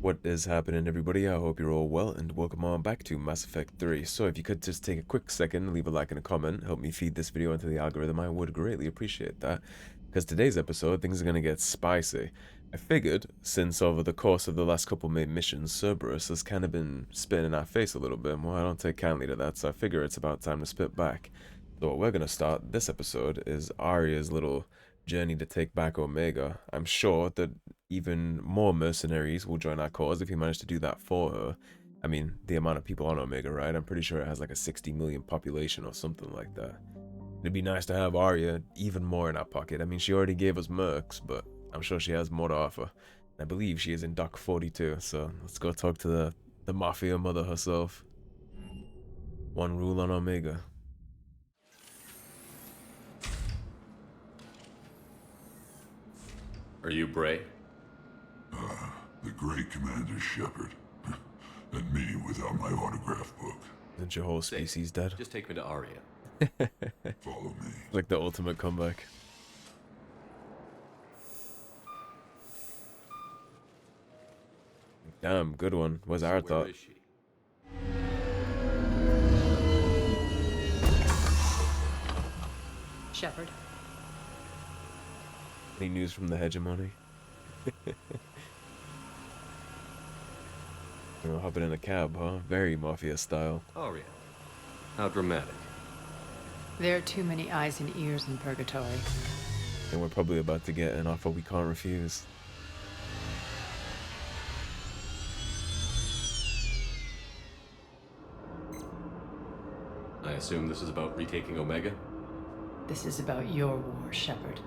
What is happening, everybody? I hope you're all well, and welcome on back to Mass Effect 3. So if you could just take a quick second, leave a like and a comment, help me feed this video into the algorithm, I would greatly appreciate that. Because today's episode, things are going to get spicy. I figured, since over the course of the last couple main missions, Cerberus has kind of been spitting in our face a little bit more. I don't take kindly to that, so I figure it's about time to spit back. So what we're going to start this episode is Aria's little journey to take back Omega. I'm sure that even more mercenaries will join our cause if we manage to do that for her. I mean, the amount of people on Omega, right? I'm pretty sure it has like a 60 million population or something like that. It'd be nice to have Aria even more in our pocket. I mean, she already gave us mercs, but I'm sure she has more to offer. I believe she is in Dock 42, so let's go talk to the Mafia mother herself. One rule on Omega. Are you Bray? The great Commander Shepard. And me without my autograph book. Isn't your whole species dead? Just take me to Aria. Follow me. Like the ultimate comeback. Damn, good one. Where's Aria T'loak? Where is she? Shepard. Any news from the hegemony? Hopping in a cab, huh? Very Mafia style. Aria. How dramatic. There are too many eyes and ears in purgatory. And we're probably about to get an offer we can't refuse. I assume this is about retaking Omega? This is about your war, Shepard.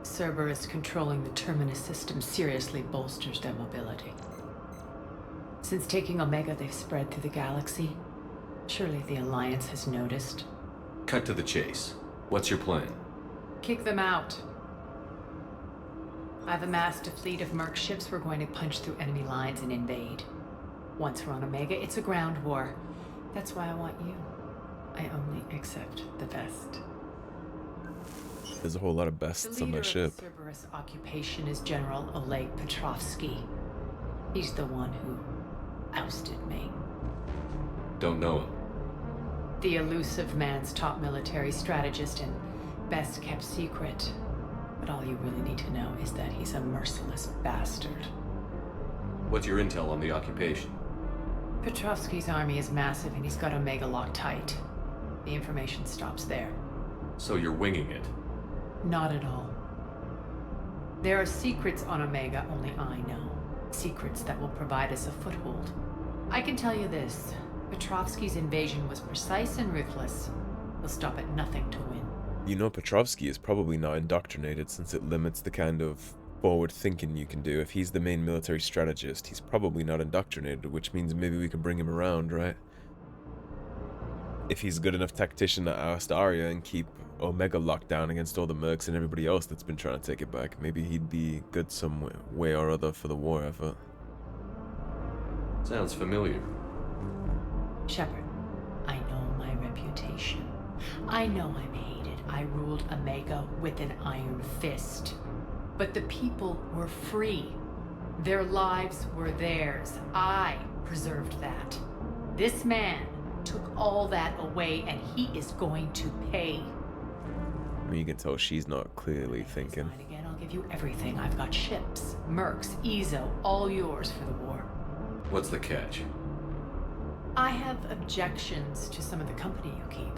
Cerberus controlling the Terminus system seriously bolsters their mobility. Since taking Omega, they've spread through the galaxy. Surely the Alliance has noticed. Cut to the chase. What's your plan? Kick them out. I've amassed a fleet of merc ships. We're going to punch through enemy lines and invade. Once we're on Omega, it's a ground war. That's why I want you. I only accept the best. There's a whole lot of bests on my ship. The leader of the Cerberus occupation is General Oleg Petrovsky. He's the one who ousted me. Don't know him. The elusive man's top military strategist and best kept secret. But all you really need to know is that he's a merciless bastard. What's your intel on the occupation? Petrovsky's army is massive and he's got Omega locked tight. The information stops there. So you're winging it. Not at all. There are secrets on Omega only I know. Secrets that will provide us a foothold. I can tell you this. Petrovsky's invasion was precise and ruthless. He'll stop at nothing to win. You know, Petrovsky is probably not indoctrinated since it limits the kind of forward thinking you can do. If he's the main military strategist, he's probably not indoctrinated, which means maybe we can bring him around, right? If he's a good enough tactician to oust Aria and keep Omega locked down against all the mercs and everybody else that's been trying to take it back, maybe he'd be good some way or other for the war effort. Sounds familiar. Shepard, I know my reputation. I know I'm hated. I ruled Omega with an iron fist. But the people were free. Their lives were theirs. I preserved that. This man took all that away, and he is going to pay. I mean, you can tell she's not clearly thinking. Again, I'll give you everything. I've got ships, mercs, Ezo, all yours for the war. What's the catch? I have objections to some of the company you keep.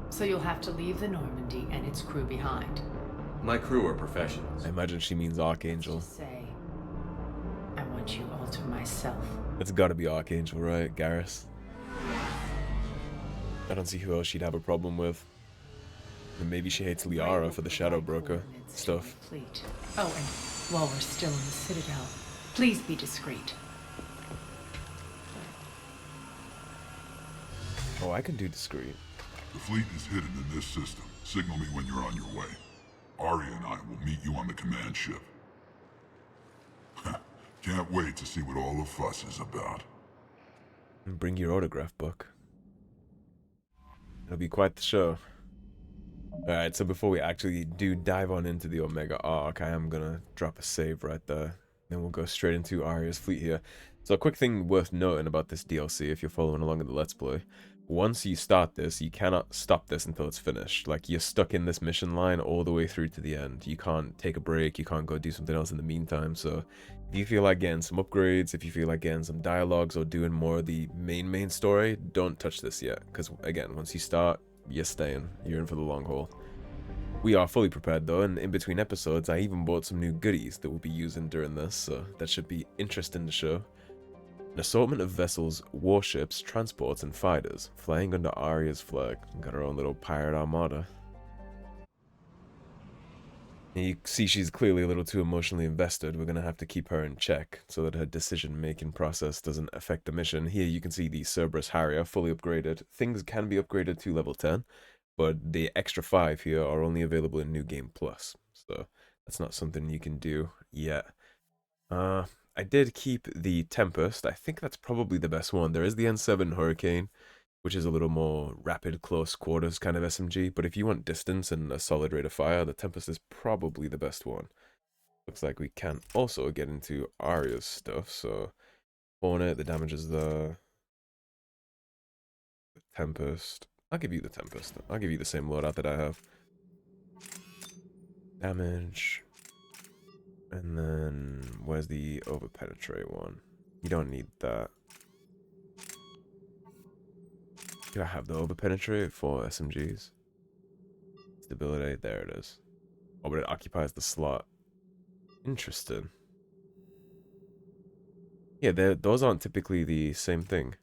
So you'll have to leave the Normandy and its crew behind. My crew are professionals. I imagine she means Archangel. Just say, I want you all to myself. It's gotta be Archangel, right? Garrus. I don't see who else she'd have a problem with. And maybe she hates Liara for the Shadow Broker stuff. Oh, and while we're still in the Citadel, please be discreet. Oh, I can do discreet. The fleet is hidden in this system. Signal me when you're on your way. Aria and I will meet you on the command ship. Can't wait to see what all the fuss is about. And bring your autograph book. It'll be quite the show. Alright, so before we actually do dive on into the Omega arc, I am gonna drop a save right there. Then we'll go straight into Aria's fleet here. So a quick thing worth noting about this DLC, if you're following along in the Let's Play, once you start this, you cannot stop this until it's finished. Like, you're stuck in this mission line all the way through to the end. You can't take a break, you can't go do something else in the meantime. So if you feel like getting some upgrades, if you feel like getting some dialogues or doing more of the main story, don't touch this yet. Because again, once you start, you're staying. You're in for the long haul. We are fully prepared though, and in between episodes, I even bought some new goodies that we'll be using during this, so that should be interesting to show. An assortment of vessels, warships, transports, and fighters, flying under Aria's flag. Got our own little pirate armada. And you see she's clearly a little too emotionally invested. We're going to have to keep her in check so that her decision-making process doesn't affect the mission. Here you can see the Cerberus Harrier fully upgraded. Things can be upgraded to level 10, but the extra 5 here are only available in New Game Plus. So that's not something you can do yet. I did keep the Tempest. I think that's probably the best one. There is the N7 Hurricane, which is a little more rapid, close quarters kind of SMG. But if you want distance and a solid rate of fire, the Tempest is probably the best one. Looks like we can also get into Aria's stuff. So, Hornet, the damage is the Tempest. I'll give you the Tempest. I'll give you the same loadout that I have. Damage. And then, where's the overpenetrate one? You don't need that. Do I have the overpenetrate for SMGs? Stability, there it is. Oh, but it occupies the slot. Interesting. Yeah, those aren't typically the same thing.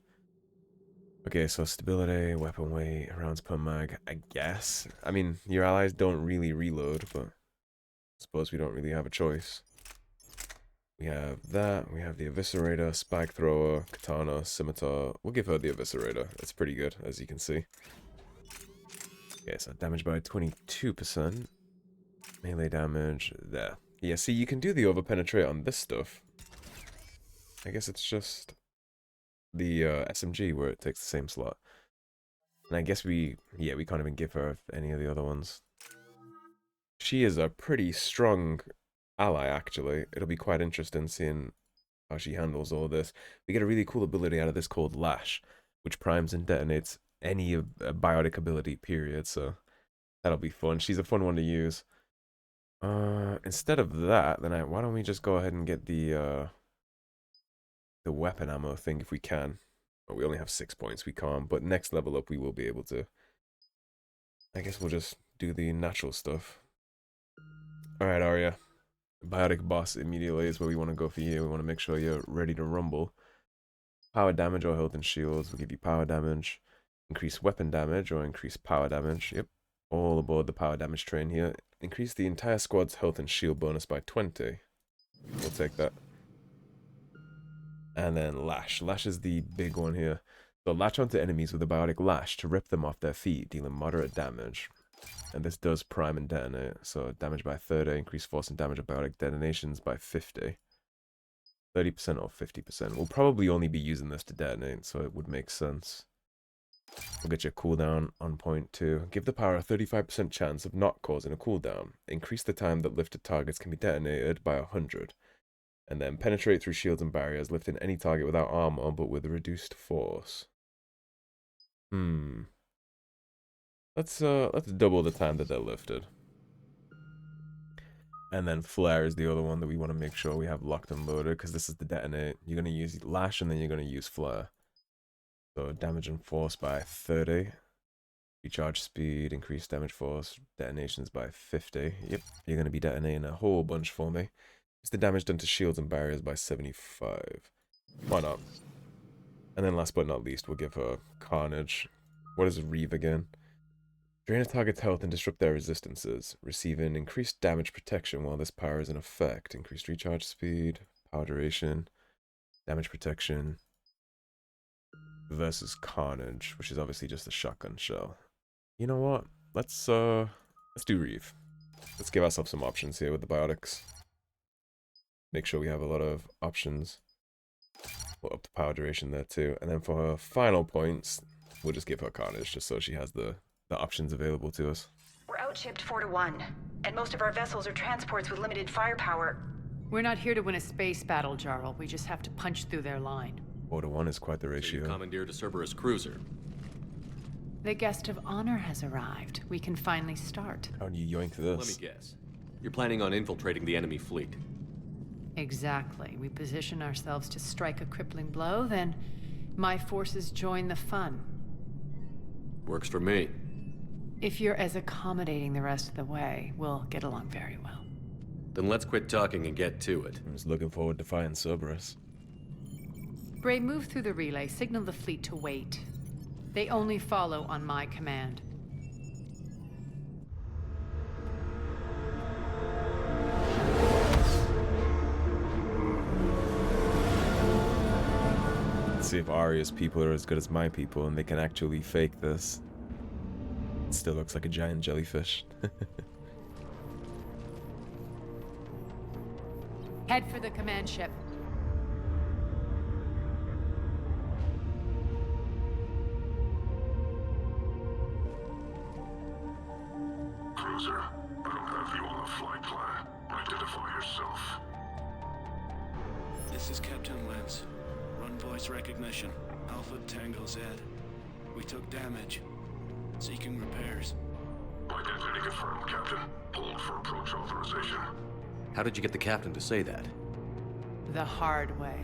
Okay, so stability, weapon weight, rounds per mag, I guess. I mean, your allies don't really reload, but I suppose we don't really have a choice. We have that, we have the Eviscerator, Spike Thrower, Katana, Scimitar. We'll give her the Eviscerator. It's pretty good, as you can see. Okay, so damage by 22%. Melee damage, there. Yeah, see, you can do the overpenetrate on this stuff. I guess it's just the SMG where it takes the same slot. And I guess we can't even give her any of the other ones. She is a pretty strong ally, actually. It'll be quite interesting seeing how she handles all this. We get a really cool ability out of this called Lash, which primes and detonates any biotic ability, period. So that'll be fun. She's a fun one to use. Instead of that, then why don't we just go ahead and get the weapon ammo thing if we can. Oh, we only have 6 points, we can't, but next level up we will be able to. I guess we'll just do the natural stuff. Alright, Aria. Biotic boss immediately is where we want to go for you. We want to make sure you're ready to rumble. Power damage or health and shields will give you power damage. Increase weapon damage or increase power damage. Yep, all aboard the power damage train here. Increase the entire squad's health and shield bonus by 20. We'll take that. And then Lash. Lash is the big one here. So latch onto enemies with a biotic lash to rip them off their feet, dealing moderate damage. And this does prime and detonate. So damage by 30, increase force and damage of biotic detonations by 50. 30% or 50%. We'll probably only be using this to detonate, so it would make sense. We'll get your cooldown on point too. Give the power a 35% chance of not causing a cooldown. Increase the time that lifted targets can be detonated by 100. And then penetrate through shields and barriers, lifting any target without armor but with reduced force. Let's double the time that they're lifted. And then Flare is the other one that we want to make sure we have locked and loaded, because this is the detonate. You're going to use Lash and then you're going to use Flare. So damage and force by 30. Recharge speed, increase damage force, detonations by 50. Yep, you're going to be detonating a whole bunch for me. It's the damage done to shields and barriers by 75. Why not? And then last but not least, we'll give her Carnage. What is Reeve again? Drain a target's health and disrupt their resistances, receiving increased damage protection while this power is in effect. Increased recharge speed, power duration, damage protection, versus Carnage, which is obviously just a shotgun shell. You know what? Let's do Reeve. Let's give ourselves some options here with the biotics. Make sure we have a lot of options. We'll up the power duration there too. And then for her final points, we'll just give her Carnage just so she has the options available to us. We're outshipped 4-1, and most of our vessels are transports with limited firepower. We're not here to win a space battle, Jarl. We just have to punch through their line. 4 to 1 is quite the So you ratio. commandeered a Cerberus cruiser. The guest of honor has arrived. We can finally start. How do you yoink Let me this? guess. You're planning on infiltrating the enemy fleet. Exactly. We position ourselves to strike a crippling blow, then my forces join the fun. Works for me. If you're as accommodating the rest of the way, we'll get along very well. Then let's quit talking and get to it. I was looking forward to fighting Cerberus. Bray, move through the relay. Signal the fleet to wait. They only follow on my command. Let's see if Aria's people are as good as my people and they can actually fake this. It still looks like a giant jellyfish. Head for the command ship. Cruiser, I don't have you on the flight plan. Identify yourself. This is Captain Lance. Run voice recognition. Alpha Tango Z. We took damage. Seeking repairs. Identity confirmed, Captain. Hold for approach authorization. How did you get the captain to say that? The hard way.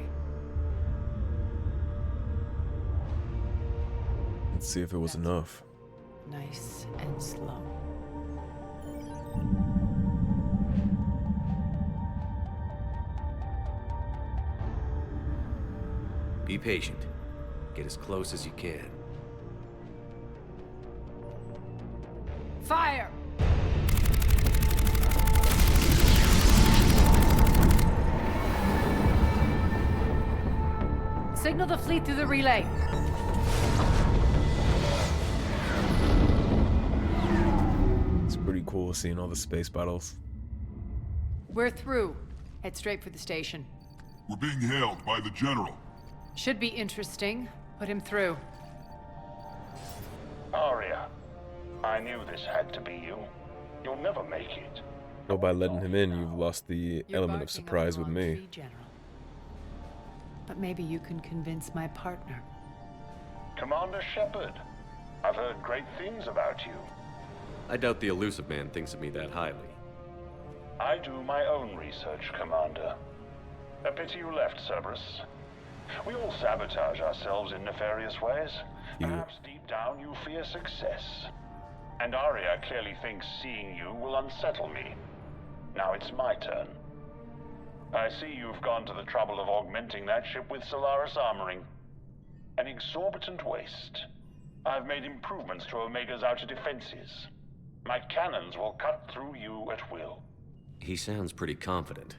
Let's see if it was enough. Nice and slow. Be patient. Get as close as you can. Fire! Signal the fleet through the relay. It's pretty cool seeing all the space battles. We're through. Head straight for the station. We're being hailed by the General. Should be interesting. Put him through. Aria, I knew this had to be you. You'll never make it. So by letting him in, you've lost the You're element of barking up surprise the with wrong me. tree, General. But maybe you can convince my partner. Commander Shepard, I've heard great things about you. I doubt the elusive man thinks of me that highly. I do my own research, Commander. A pity you left, Cerberus. We all sabotage ourselves in nefarious ways. You- Perhaps deep down you fear success. And Aria clearly thinks seeing you will unsettle me. Now it's my turn. I see you've gone to the trouble of augmenting that ship with Solaris armoring. An exorbitant waste. I've made improvements to Omega's outer defenses. My cannons will cut through you at will. He sounds pretty confident.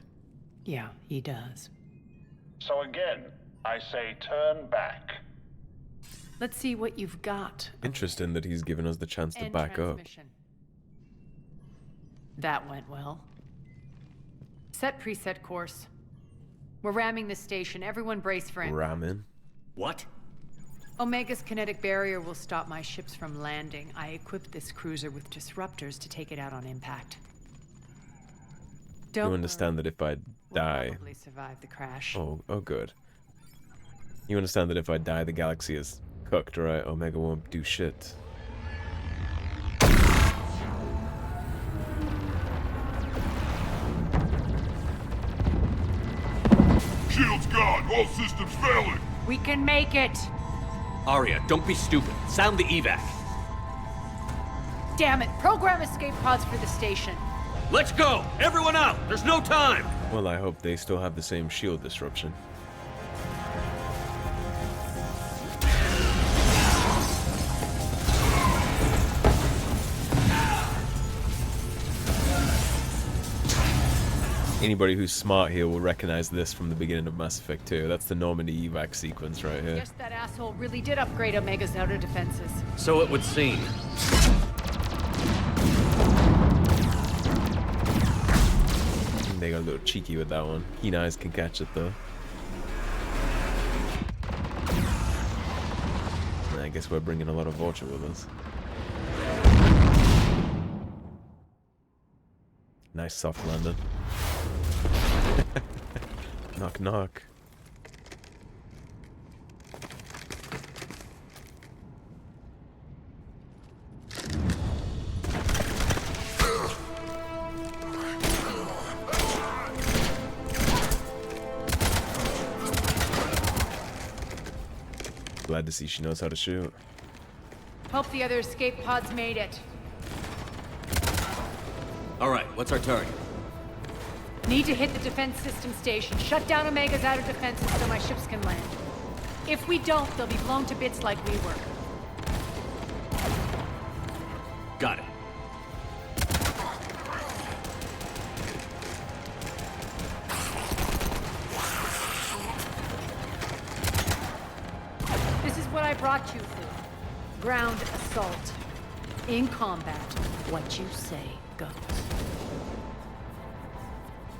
Yeah, he does. So again, I say turn back. Let's see what you've got. Interesting that he's given us the chance to End back up. transmission. That went well. Set preset course. We're ramming the station. Everyone brace for impact. Ramming. What? Omega's kinetic barrier will stop my ships from landing. I equipped this cruiser with disruptors to take it out on impact. Don't You understand that if I we'll die... probably survive the crash. Oh good. You understand that if I die, the galaxy is cooked, right? Omega won't do shit. Shields gone. All systems failing. We can make it! Aria, don't be stupid. Sound the evac. Damn it! Program escape pods for the station. Let's go! Everyone out! There's no time! Well, I hope they still have the same shield disruption. Anybody who's smart here will recognize this from the beginning of Mass Effect 2. That's the Normandy evac sequence right here. Guess that asshole really did upgrade Omega's outer defenses. So it would seem. They got a little cheeky with that one. Keen eyes can catch it though. And I guess we're bringing a lot of Vulture with us. Nice soft landing. Knock knock. Glad to see she knows how to shoot. Hope the other escape pods made it. Alright, what's our target? Need to hit the defense system station. Shut down Omega's outer defenses so my ships can land. If we don't, they'll be blown to bits like we were. Got it. This is what I brought you for. Ground assault. In combat, what you say goes.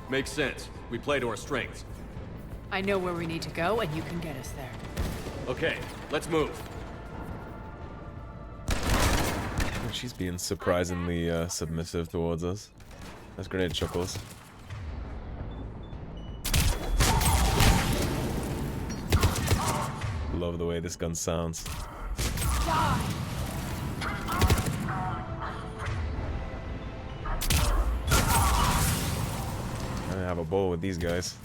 Makes sense. We play to our strengths. I know where we need to go, and you can get us there. Okay, let's move. She's being surprisingly submissive towards us. That's grenade chuckles. Love the way this gun sounds. I have a ball with these guys.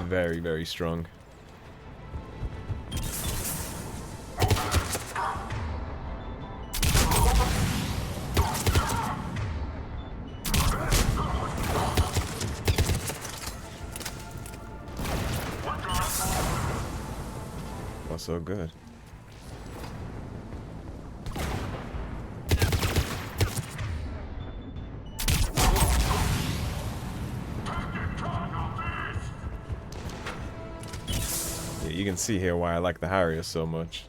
Very, very strong. Well, so good. You can see here why I like the Harrier so much.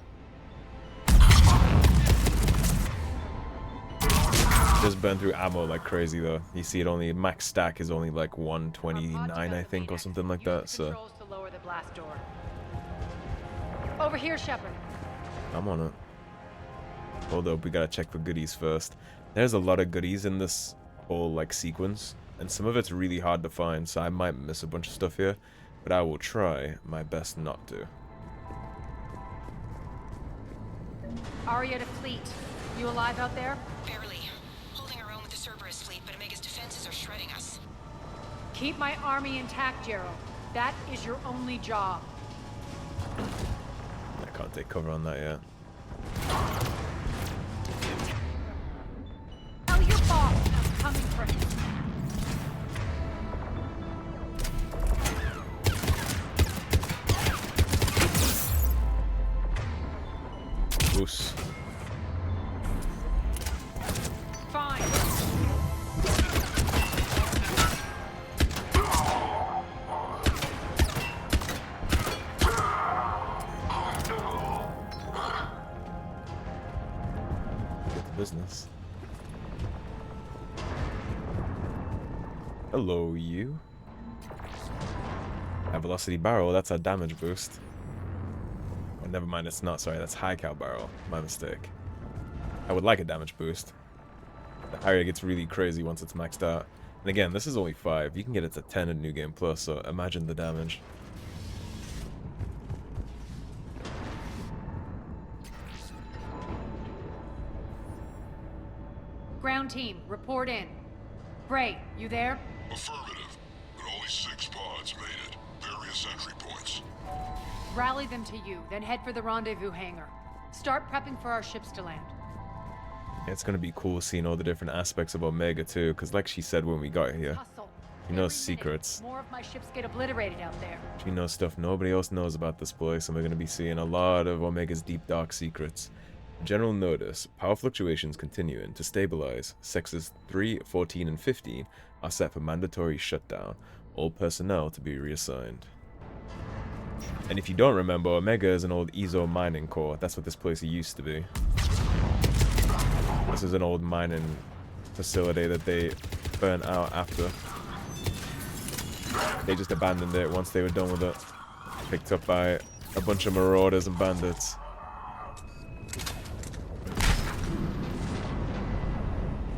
Just burn through ammo like crazy though. You see it only, max stack is only like 129 I think or something like that, so. To lower the blast door. Over here, Shepard. I'm on it. Hold up, we gotta check for goodies first. There's a lot of goodies in this whole like sequence, and some of it's really hard to find, so I might miss a bunch of stuff here. But I will try my best not to. Aria T'loak, you alive out there? Barely. Holding our own with the Cerberus fleet, but Omega's defenses are shredding us. Keep my army intact, Gerald. That is your only job. I can't take cover on that yet. Tell your boss I'm coming for him. Goose. Fine. Get to business. Hello, you. A velocity barrel, that's a damage boost. Oh, never mind, it's not. Sorry, that's high cal barrel. My mistake. I would like a damage boost. The Harrier gets really crazy once it's maxed out. And again, this is only 5. You can get it to 10 in New Game Plus, so imagine the damage. Ground team, report in. Bray, you there? Affirmative, but only 6 pods made it. Various entry points. Rally them to you, then head for the rendezvous hangar. Start prepping for our ships to land. It's gonna be cool seeing all the different aspects of Omega too, because like she said when we got here, Hustle. she knows Every minute, secrets. More of my ships get obliterated out there. She knows stuff nobody else knows about this place, and we're gonna be seeing a lot of Omega's deep dark secrets. General notice, power fluctuations continuing to stabilize. Sectors 3, 14, and 15 are set for mandatory shutdown. All personnel to be reassigned. And if you don't remember, Omega is an old Ezo mining core. That's what this place used to be. This is an old mining facility that they burnt out after. They just abandoned it once they were done with it. Picked up by a bunch of marauders and bandits.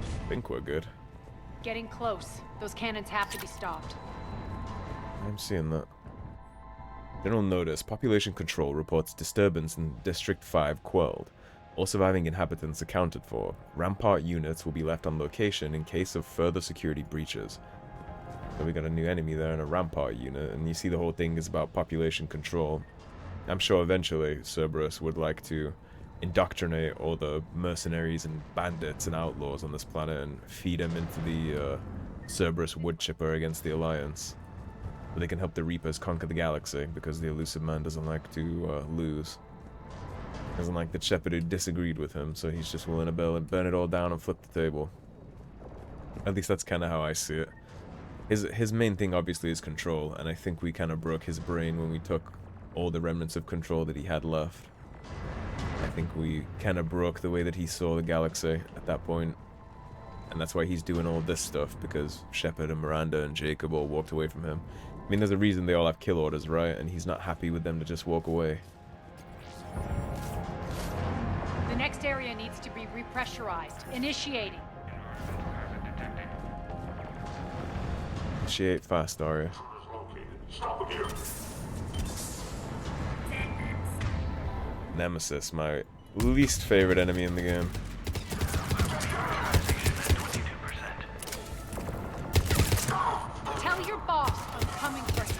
I think we're good. Getting close. Those cannons have to be stopped. I'm seeing that. General notice. Population control reports disturbance in District 5 quelled. All surviving inhabitants accounted for. Rampart units will be left on location in case of further security breaches. So we got a new enemy there and a Rampart unit, and you see the whole thing is about population control. I'm sure eventually Cerberus would like to indoctrinate all the mercenaries and bandits and outlaws on this planet and feed them into the Cerberus wood chipper against the Alliance. So they can help the Reapers conquer the galaxy, because the elusive man doesn't like to lose. Doesn't like the Shepard who disagreed with him, so he's just willing to burn it all down and flip the table. At least that's kind of how I see it. His main thing obviously is control, and I think we kind of broke his brain when we took all the remnants of control that he had left. I think we kind of broke the way that he saw the galaxy at that point. And that's why he's doing all this stuff, because Shepard and Miranda and Jacob all walked away from him. I mean, there's a reason they all have kill orders, right? And he's not happy with them to just walk away. The next area needs to be repressurized. Initiating. Initiate fast, Aria. Nemesis, my least favorite enemy in the game. Tell your boss I'm coming for him.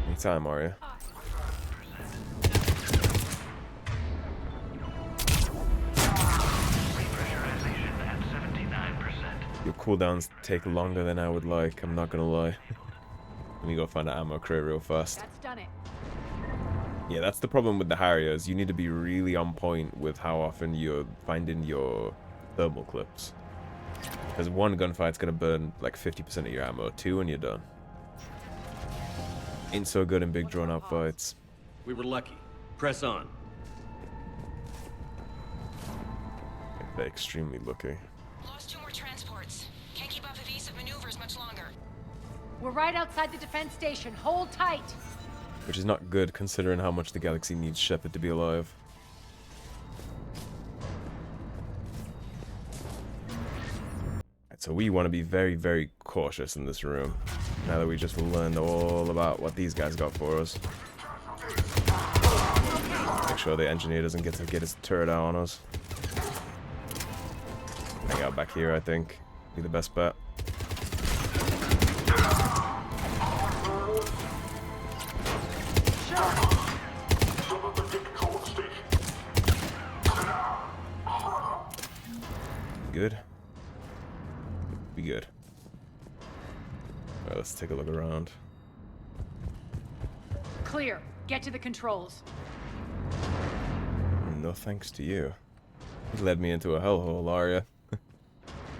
Anytime, Aria. Your cooldowns take longer than I would like, I'm not gonna lie. Let me go find an ammo crate real fast. That's done it. Yeah, that's the problem with the Harriers. You need to be really on point with how often you're finding your thermal clips. Because one gunfight's gonna burn like 50% of your ammo, two and you're done. Ain't so good in big drawn out fights. We were lucky. Press on. They're extremely lucky. Lost 2 more transports. Can't keep up evasive maneuvers much longer. We're right outside the defense station. Hold tight. Which is not good considering how much the galaxy needs Shepard to be alive. Right, so we want to be very, very cautious in this room. Now that we just learned all about what these guys got for us. Make sure the engineer doesn't get his turret out on us. Hang out back here, I think. Be the best bet. Good. Be good. Alright, let's take a look around. Clear. Get to the controls. No thanks to you. You led me into a hellhole, Aria.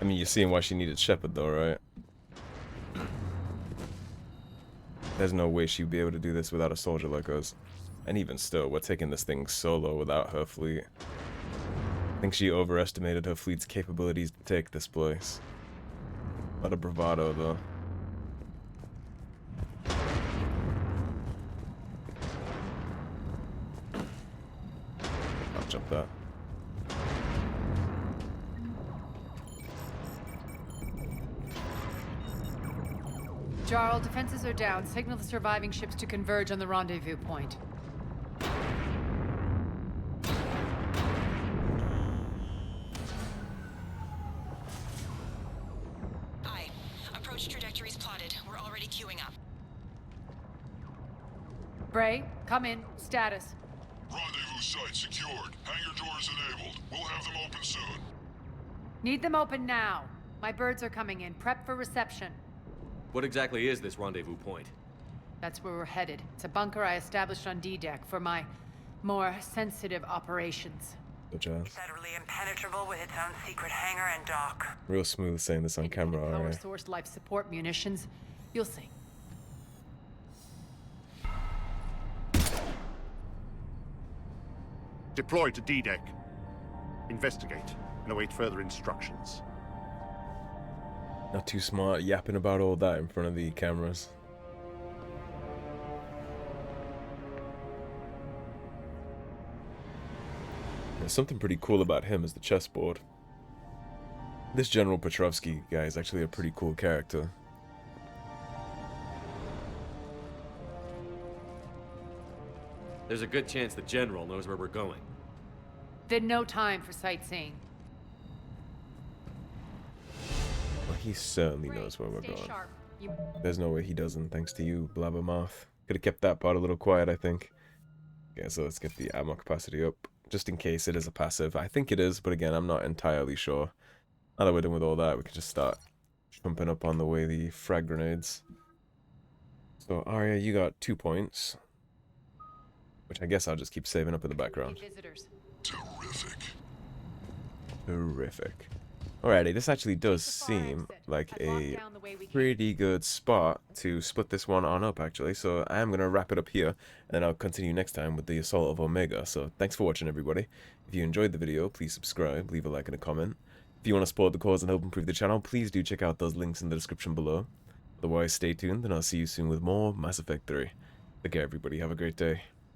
I mean, you're seeing why she needed Shepard, though, right? There's no way she'd be able to do this without a soldier like us. And even still, we're taking this thing solo without her fleet. I think she overestimated her fleet's capabilities to take this place. A lot of bravado, though. I'll jump that. Jarl, defenses are down. Signal the surviving ships to converge on the rendezvous point. Aye. Approach trajectories plotted. We're already queuing up. Bray, come in. Status. Rendezvous site secured. Hangar doors enabled. We'll have them open soon. Need them open now. My birds are coming in. Prep for reception. What exactly is this rendezvous point? That's where we're headed. It's a bunker I established on D-Deck for my more sensitive operations. Good job. Federally impenetrable with its own secret hangar and dock. Real smooth saying this on camera, Power alright. source life support munitions. You'll see. Deploy to D-Deck. Investigate and await further instructions. Not too smart yapping about all that in front of the cameras. There's something pretty cool about him as the chessboard. This General Petrovsky guy is actually a pretty cool character. There's a good chance the General knows where we're going. Then no time for sightseeing. Well, he certainly knows where we're Stay going. sharp. There's no way he doesn't, thanks to you, Blabbermouth. Could have kept that part a little quiet, I think. Okay, so let's get the ammo capacity up, just in case it is a passive. I think it is, but again, I'm not entirely sure. Now that we're done with all that, we can just start jumping up on the way the frag grenades. So, Aria, you got 2 points. Which I guess I'll just keep saving up in the background. Terrific. Terrific. Alrighty, this actually does seem like a pretty good spot to split this one on up, actually. So I am going to wrap it up here, and then I'll continue next time with the Assault of Omega. So thanks for watching, everybody. If you enjoyed the video, please subscribe, leave a like and a comment. If you want to support the cause and help improve the channel, please do check out those links in the description below. Otherwise, stay tuned, and I'll see you soon with more Mass Effect 3. Take care, everybody. Have a great day.